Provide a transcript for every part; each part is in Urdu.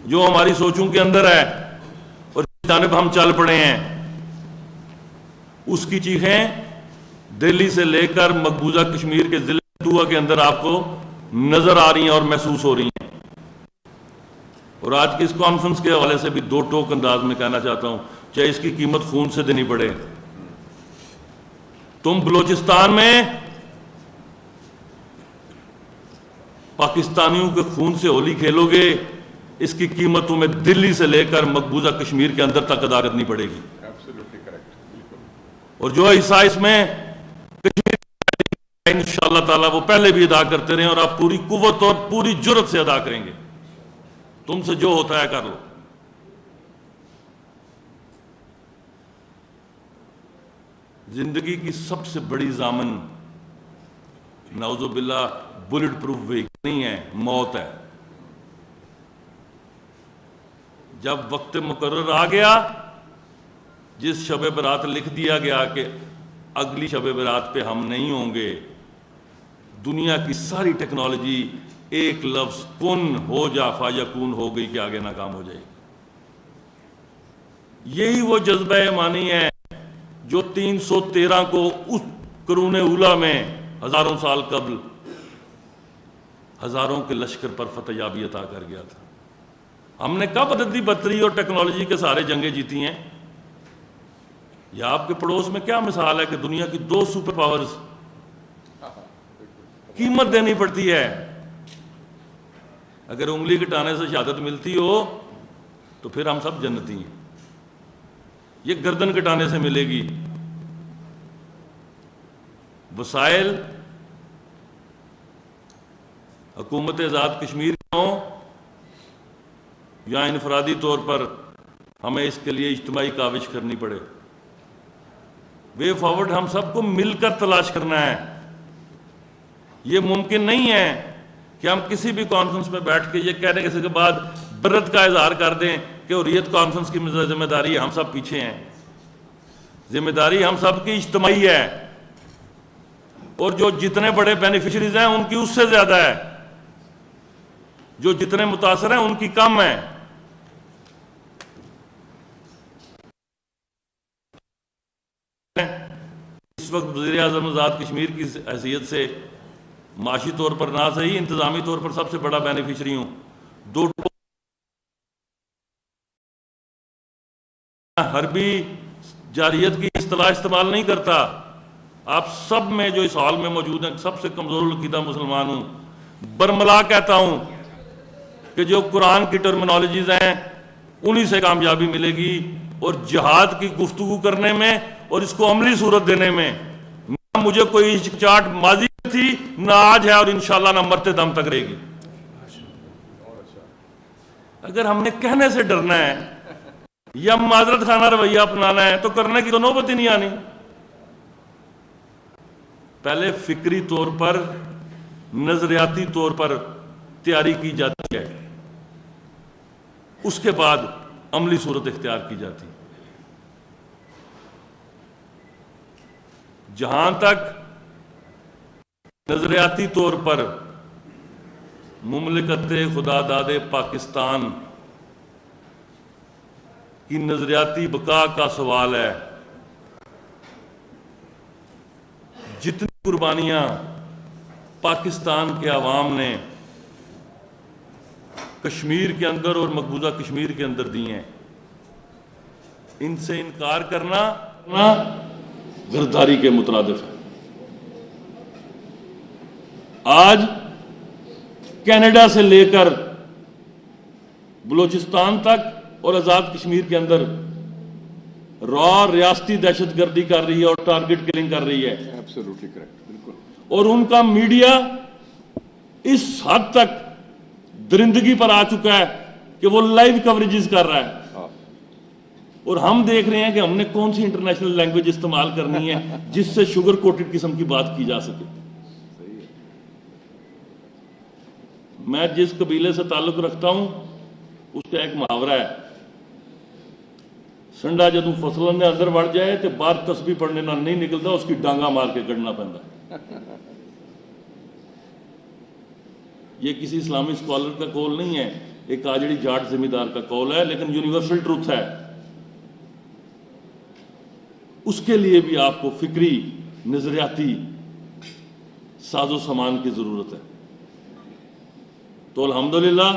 جو ہماری سوچوں کے اندر ہے اور جس جانب ہم چل پڑے ہیں، اس کی چیخیں دہلی سے لے کر مقبوضہ کشمیر کے ضلع کٹھوعہ کے اندر آپ کو نظر آ رہی ہیں اور محسوس ہو رہی ہیں۔ اور آج کی اس کانفرنس کے حوالے سے بھی دو ٹوک انداز میں کہنا چاہتا ہوں، چاہے اس کی قیمت خون سے دینی پڑے۔ تم بلوچستان میں پاکستانیوں کے خون سے ہولی کھیلو گے، اس کی قیمت تمہیں دلی سے لے کر مقبوضہ کشمیر کے اندر تک ادا کرنی پڑے گی۔ اور جو حصہ اس میں کشمیر انشاءاللہ تعالیٰ وہ پہلے بھی ادا کرتے رہے اور آپ پوری قوت اور پوری جرت سے ادا کریں گے۔ تم سے جو ہوتا ہے کر لو۔ زندگی کی سب سے بڑی ضامن نعوذ باللہ بلٹ پروف وہیکل نہیں ہے، موت ہے۔ جب وقت مقرر آ گیا، جس شب برات لکھ دیا گیا کہ اگلی شب برات پہ ہم نہیں ہوں گے، دنیا کی ساری ٹیکنالوجی ایک لفظ کن ہو جا فیکون ہو گئی کہ آگے ناکام ہو جائے۔ یہی وہ جذبہ ایمانی ہے جو 313 کو اس قرون اولیٰ میں ہزاروں سال قبل ہزاروں کے لشکر پر فتح یابی عطا کر گیا تھا۔ ہم نے کب عددی برتری اور ٹیکنالوجی کے سارے جنگیں جیتی ہیں؟ یا آپ کے پڑوس میں کیا مثال ہے کہ دنیا کی 2 سپر پاورز قیمت دینی پڑتی ہے۔ اگر انگلی کٹانے سے شہادت ملتی ہو تو پھر ہم سب جنتی ہیں، یہ گردن کٹانے سے ملے گی۔ وسائل حکومت آزاد کشمیر ہوں یا انفرادی طور پر ہمیں اس کے لیے اجتماعی کاوش کرنی پڑے، وے فارورڈ ہم سب کو مل کر تلاش کرنا ہے۔ یہ ممکن نہیں ہے کہ ہم کسی بھی کانفرنس میں بیٹھ کے یہ کہنے کے بعد برت کا اظہار کر دیں کہ حریت کانفرنس کی ذمہ داری ہے، ہم سب پیچھے ہیں۔ ذمہ داری ہم سب کی اجتماعی ہے، اور جو جتنے بڑے بینیفیشریز ہیں ان کی اس سے زیادہ ہے، جو جتنے متاثر ہیں ان کی کم ہے۔ اس وقت وزیر اعظم آزاد کشمیر کی حیثیت سے معاشی طور پر نہ صحیح، انتظامی طور پر سب سے بڑا بینیفیشری ہوں۔ حربی جارحیت کی اصطلاح استعمال نہیں کرتا۔ آپ سب میں جو اس حال میں موجود ہیں سب سے کمزور العقیدہ مسلمان ہوں، برملا کہتا ہوں کہ جو قرآن کی ٹرمنالوجیز ہیں انہی سے کامیابی ملے گی، اور جہاد کی گفتگو کرنے میں اور اس کو عملی صورت دینے میں نہ مجھے کوئی ہچکچاہٹ ماضی تھی، نہ آج ہے، اور انشاءاللہ نہ مرتے دم تک رہے گی۔ اگر ہم نے کہنے سے ڈرنا ہے یا معذرت خانہ رویہ اپنانا ہے تو کرنے کی تو نوبت ہی نہیں آنی۔ پہلے فکری طور پر، نظریاتی طور پر تیاری کی جاتی ہے، اس کے بعد عملی صورت اختیار کی جاتی۔ جہاں تک نظریاتی طور پر مملکت خدا داد پاکستان کی نظریاتی بقا کا سوال ہے، جتنی قربانیاں پاکستان کے عوام نے کشمیر کے اندر اور مقبوضہ کشمیر کے اندر دی ہیں، ان سے انکار کرنا غداری کے مترادف ہے۔ آج کینیڈا سے لے کر بلوچستان تک اور آزاد کشمیر کے اندر ریاستی دہشت گردی کر رہی ہے اور ٹارگٹ کلنگ کر رہی ہے، اور ان کا میڈیا اس حد تک درندگی پر آ چکا ہے کہ وہ لائیو کوریجز کر رہا ہے، اور ہم دیکھ رہے ہیں کہ ہم نے کون سی انٹرنیشنل لینگویج استعمال کرنی ہے جس سے شوگر کوٹڈ قسم کی بات کی جا سکے۔ میں جس قبیلے سے تعلق رکھتا ہوں اس کا ایک محاورہ ہے، سنڈا جدوں فصلوں نے اندر بڑھ جائے تو باہر تسبیح پڑھنے نہ نہیں نکلتا، اس کی ڈانگا مار کے کڑنا پڑتا۔ یہ کسی اسلامی اسکالر کا قول نہیں ہے، ایک آجڑی جاٹ زمیندار کا قول ہے لیکن یونیورسل ٹروتھ ہے. اس کے لیے بھی آپ کو فکری نظریاتی ساز و سامان کی ضرورت ہے. تو الحمدللہ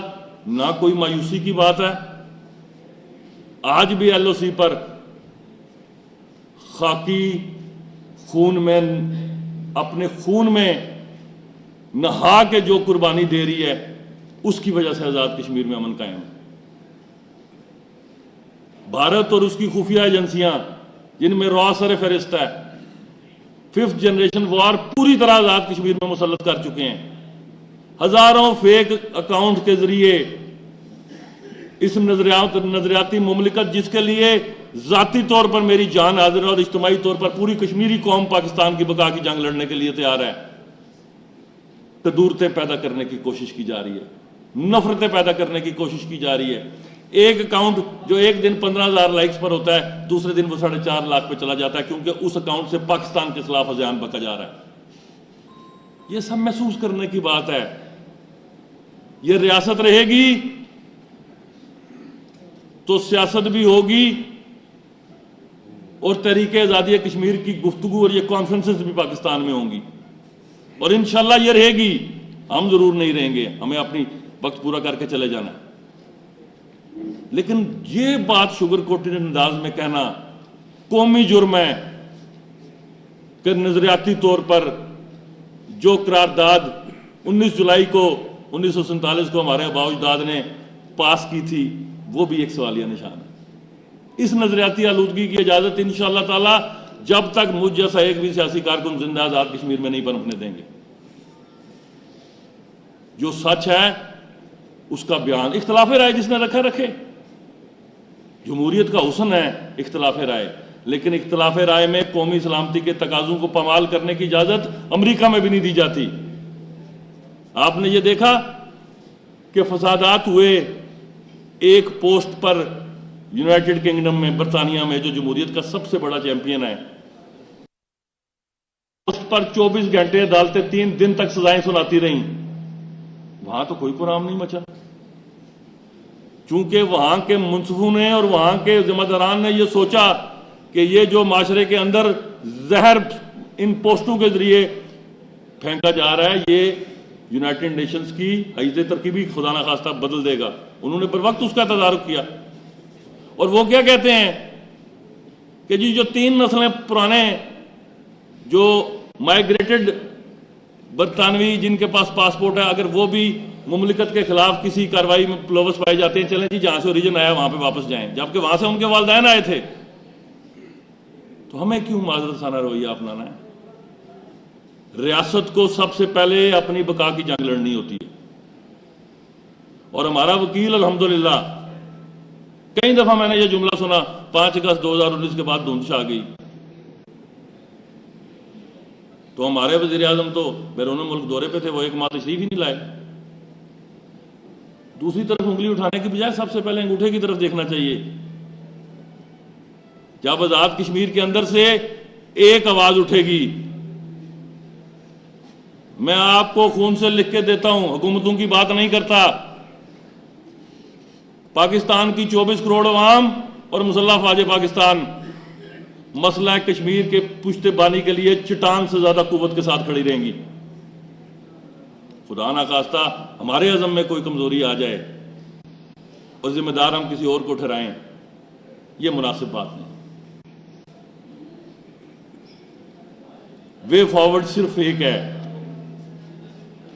نہ کوئی مایوسی کی بات ہے. آج بھی ایل او سی پر خاکی خون میں اپنے خون میں نہا کے جو قربانی دے رہی ہے اس کی وجہ سے آزاد کشمیر میں امن قائم ہے. بھارت اور اس کی خفیہ ایجنسیاں جن میں را سر فہرست ہے 5th جنریشن وار پوری طرح آزاد کشمیر میں مسلط کر چکے ہیں. ہزاروں فیک اکاؤنٹ کے ذریعے اس نظریاتی مملکت جس کے لیے ذاتی طور پر میری جان حاضر ہے اور اجتماعی طور پر پوری کشمیری قوم پاکستان کی بقا کی جنگ لڑنے کے لیے تیار ہے، تدورتیں پیدا کرنے کی کوشش کی جا رہی ہے، نفرتیں پیدا کرنے کی کوشش کی جا رہی ہے. ایک اکاؤنٹ جو ایک دن 15,000 لائکس پر ہوتا ہے دوسرے دن وہ 4.5 لاکھ پہ چلا جاتا ہے کیونکہ اس اکاؤنٹ سے پاکستان کے خلاف اذیان بکا جا رہا ہے. یہ سب محسوس کرنے کی بات ہے. یہ ریاست رہے گی تو سیاست بھی ہوگی اور تحریک آزادی کشمیر کی گفتگو اور یہ کانفرنسز بھی پاکستان میں ہوں گی اور انشاءاللہ یہ رہے گی. ہم ضرور نہیں رہیں گے، ہمیں اپنی وقت پورا کر کے چلے جانا ہے. لیکن یہ بات شوگر کوٹڈ انداز میں کہنا قومی جرم ہے کہ نظریاتی طور پر جو قرارداد 19 جولائی کو 1947 کو ہمارے آباء و اجداد نے پاس کی تھی وہ بھی ایک سوالیہ نشان ہے. اس نظریاتی آلودگی کی اجازت انشاءاللہ تعالی جب تک مجھ جیسا ایک بھی سیاسی کارکن زندہ آزاد کشمیر میں نہیں پنپنے دیں گے. جو سچ ہے اس کا بیان، اختلاف رائے جس نے رکھا رکھے. جمہوریت کا حسن ہے اختلاف رائے، لیکن اختلاف رائے میں قومی سلامتی کے تقاضوں کو پامال کرنے کی اجازت امریکہ میں بھی نہیں دی جاتی. آپ نے یہ دیکھا کہ فسادات ہوئے ایک پوسٹ پر یونائٹڈ کنگڈم میں، برطانیہ میں، جو جمہوریت کا سب سے بڑا چیمپئن ہے، پوسٹ پر 24 گھنٹے عدالتیں 3 دن تک سزائیں سناتی رہیں. وہاں تو کوئی کورام نہیں مچا چونکہ وہاں کے منصفوں نے اور وہاں کے ذمہ داران نے یہ سوچا کہ یہ جو معاشرے کے اندر زہر ان پوسٹوں کے ذریعے پھینکا جا رہا ہے یہ یونائٹڈ نیشنز کی حیثیت ترکیبی خدا نخواستہ بدل دے گا. انہوں نے پر وقت اس کا تدارک کیا اور وہ کیا کہتے ہیں کہ جی جو 3 نسلیں پرانے جو مائیگریٹڈ برطانوی جن کے پاس پاسپورٹ ہے اگر وہ بھی مملکت کے خلاف کسی کارروائی میں ملوث پائے جاتے ہیں چلیں جی جہاں سے اوریجن آیا وہاں پہ واپس جائیں، جبکہ وہاں سے ان کے والدین آئے تھے. تو ہمیں کیوں معذرت خانہ رویہ اپنانا ہے؟ ریاست کو سب سے پہلے اپنی بقا کی جنگ لڑنی ہوتی ہے اور ہمارا وکیل الحمدللہ کئی دفعہ میں نے یہ جملہ سنا 5 اگست 2019 کے بعد دھند چھا گئی تو ہمارے وزیر اعظم تو بیرون ملک دورے پہ تھے، وہ 1 ماہ تشریف ہی نہیں لائے. دوسری طرف انگلی اٹھانے کی بجائے سب سے پہلے انگوٹھے کی طرف دیکھنا چاہیے. جب آزاد کشمیر کے اندر سے ایک آواز اٹھے گی، میں آپ کو خون سے لکھ کے دیتا ہوں، حکومتوں کی بات نہیں کرتا، پاکستان کی 24 کروڑ عوام اور مسلح افواج پاکستان مسئلہ کشمیر کے پشت بانی کے لیے چٹان سے زیادہ قوت کے ساتھ کھڑی رہیں گی. خدا نخواستہ ہمارے عزم میں کوئی کمزوری آ جائے اور ذمہ دار ہم کسی اور کو ٹھہرائیں، یہ مناسب بات نہیں. وے فارورڈ صرف ایک ہے،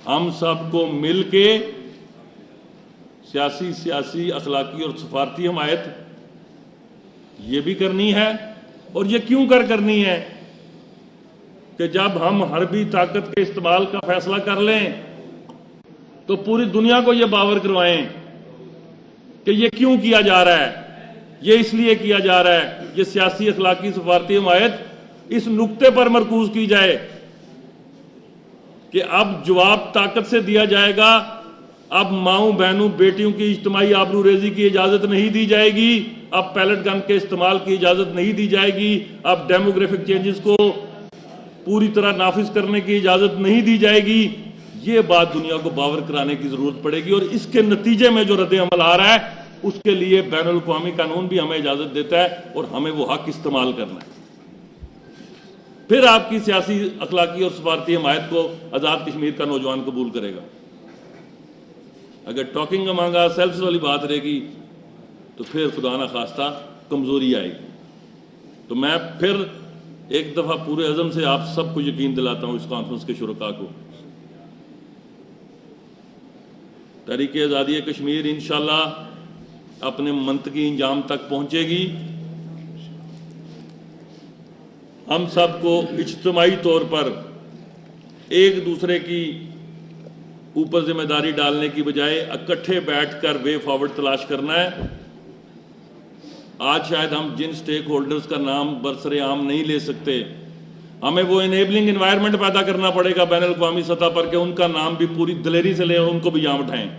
ہم سب کو مل کے سیاسی اخلاقی اور سفارتی حمایت یہ بھی کرنی ہے. اور یہ کیوں کرنی ہے کہ جب ہم حربی طاقت کے استعمال کا فیصلہ کر لیں تو پوری دنیا کو یہ باور کروائیں کہ یہ کیوں کیا جا رہا ہے. یہ اس لیے کیا جا رہا ہے، یہ سیاسی اخلاقی سفارتی حمایت اس نقطے پر مرکوز کی جائے کہ اب جواب طاقت سے دیا جائے گا، اب ماؤں بہنوں بیٹیوں کی اجتماعی آبرو ریزی کی اجازت نہیں دی جائے گی، اب پیلٹ گن کے استعمال کی اجازت نہیں دی جائے گی، اب ڈیموگرافک چینجز کو پوری طرح نافذ کرنے کی اجازت نہیں دی جائے گی. یہ بات دنیا کو باور کرانے کی ضرورت پڑے گی، اور اس کے نتیجے میں جو رد عمل آ رہا ہے اس کے لیے بین الاقوامی قانون بھی ہمیں اجازت دیتا ہے اور ہمیں وہ حق استعمال کرنا ہے۔ پھر آپ کی سیاسی، اخلاقی اور سفارتی حمایت کو آزاد کشمیر کا نوجوان قبول کرے گا۔ اگر ٹاکنگ امانگ آور سیلفز والی بات رہے گی تو پھر خدا نہ خواستہ کمزوری آئے گی۔ تو میں پھر ایک دفعہ پورے عزم سے آپ سب کو یقین دلاتا ہوں، اس کانفرنس کے شرکاء کو، تحریک آزادی کشمیر انشاءاللہ اپنے منطقی انجام تک پہنچے گی۔ ہم سب کو اجتماعی طور پر ایک دوسرے کی اوپر ذمہ داری ڈالنے کی بجائے اکٹھے بیٹھ کر وے فارورڈ تلاش کرنا ہے۔ آج شاید ہم جن سٹیک ہولڈرز کا نام برسر عام نہیں لے سکتے، ہمیں وہ انیبلنگ انوائرمنٹ پیدا کرنا پڑے گا بین الاقوامی سطح پر کہ ان کا نام بھی پوری دلیری سے لیں اور ان کو بھی یہاں اٹھائیں۔